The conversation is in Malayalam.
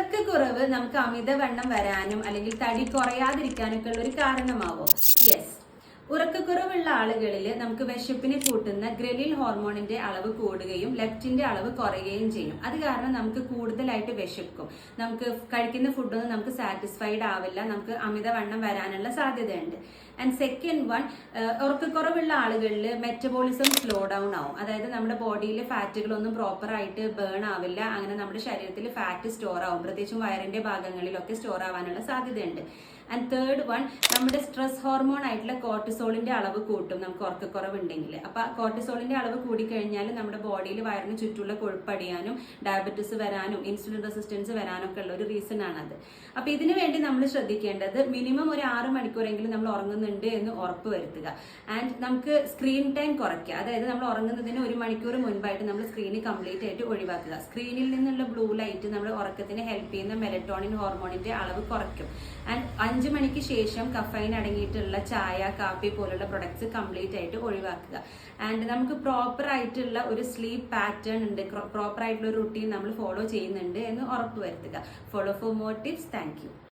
ഉറക്കക്കുറവ് നമുക്ക് അമിതവണ്ണം വരാനും അല്ലെങ്കിൽ തടി കുറയാതിരിക്കാനൊക്കെ ഉള്ള ഒരു കാരണമാവോ? യെസ്. ഉറക്കക്കുറവുള്ള ആളുകളിൽ നമുക്ക് വിശപ്പിനെ കൂട്ടുന്ന ഗ്രലിൻ ഹോർമോണിന്റെ അളവ് കൂടുകയും ലെപ്റ്റിന്റെ അളവ് കുറയുകയും ചെയ്യും. അത് കാരണം നമുക്ക് കൂടുതലായിട്ട് വിശക്കും. നമുക്ക് കഴിക്കുന്ന ഫുഡൊന്നും നമുക്ക് സാറ്റിസ്ഫൈഡ് ആവില്ല. നമുക്ക് അമിതവണ്ണം വരാനുള്ള സാധ്യതയുണ്ട്. ആൻഡ് സെക്കൻഡ് വൺ, ഉറക്കക്കുറവുള്ള ആളുകളിൽ മെറ്റബോളിസം സ്ലോ ഡൗൺ ആവും. അതായത് നമ്മുടെ ബോഡിയിൽ ഫാറ്റുകളൊന്നും പ്രോപ്പർ ആയിട്ട് ബേൺ ആവില്ല. അങ്ങനെ നമ്മുടെ ശരീരത്തിൽ ഫാറ്റ് സ്റ്റോർ ആവും. പ്രത്യേകിച്ചും വയറിന്റെ ഭാഗങ്ങളിലൊക്കെ സ്റ്റോർ ആവാനുള്ള സാധ്യതയുണ്ട്. ആൻഡ് തേർഡ് വൺ, നമ്മുടെ സ്ട്രെസ് ഹോർമോൺ ആയിട്ടുള്ള കോർട്ടിസോളിന്റെ അളവ് കൂട്ടും നമുക്ക് ഉറക്കക്കുറവുണ്ടെങ്കിൽ. അപ്പൊ കോർട്ടിസോളിന്റെ അളവ് കൂടിക്കഴിഞ്ഞാൽ നമ്മുടെ ബോഡിയിൽ വയറിന് ചുറ്റുള്ള കൊഴുപ്പടിയാനും ഡയബറ്റിസ് വരാനും ഇൻസുലിൻ റെസിസ്റ്റൻസ് വരാനും ഒക്കെ ഉള്ള ഒരു റീസൺ ആണത്. അപ്പൊ ഇതിനു വേണ്ടി നമ്മൾ ശ്രദ്ധിക്കേണ്ടത് മിനിമം ഒരു 6 മണിക്കൂറെങ്കിലും നമ്മൾ ഉറങ്ങുന്നുണ്ട് എന്ന് ഉറപ്പ് വരുത്തുക. ആൻഡ് നമുക്ക് സ്ക്രീൻ ടൈം കുറയ്ക്കുക. അതായത് നമ്മൾ ഉറങ്ങുന്നതിന് 1 മണിക്കൂർ മുൻപായിട്ട് നമ്മൾ സ്ക്രീന് കംപ്ലീറ്റ് ആയിട്ട് ഒഴിവാക്കുക. സ്ക്രീനിൽ നിന്നുള്ള ബ്ലൂ ലൈറ്റ് നമ്മുടെ ഉറക്കത്തിന് ഹെൽപ്പ് ചെയ്യുന്ന മെലറ്റോണിൻ ഹോർമോണിന്റെ അളവ് കുറയ്ക്കും. ആൻഡ് 5 മണിക്ക് ശേഷം കഫൈൻ അടങ്ങിയിട്ടുള്ള ചായ, കാപ്പി പോലുള്ള പ്രൊഡക്ട്സ് കംപ്ലീറ്റ് ആയിട്ട് ഒഴിവാക്കുക. ആൻഡ് നമുക്ക് പ്രോപ്പർ ആയിട്ടുള്ള ഒരു സ്ലീപ്പ് പാറ്റേൺ ഉണ്ട്, പ്രോപ്പർ ആയിട്ടുള്ള ഒരു റുട്ടീൻ നമ്മൾ ഫോളോ ചെയ്യുന്നുണ്ട് എന്ന് ഉറപ്പ് വരുത്തുക. Follow for more tips. Thank you.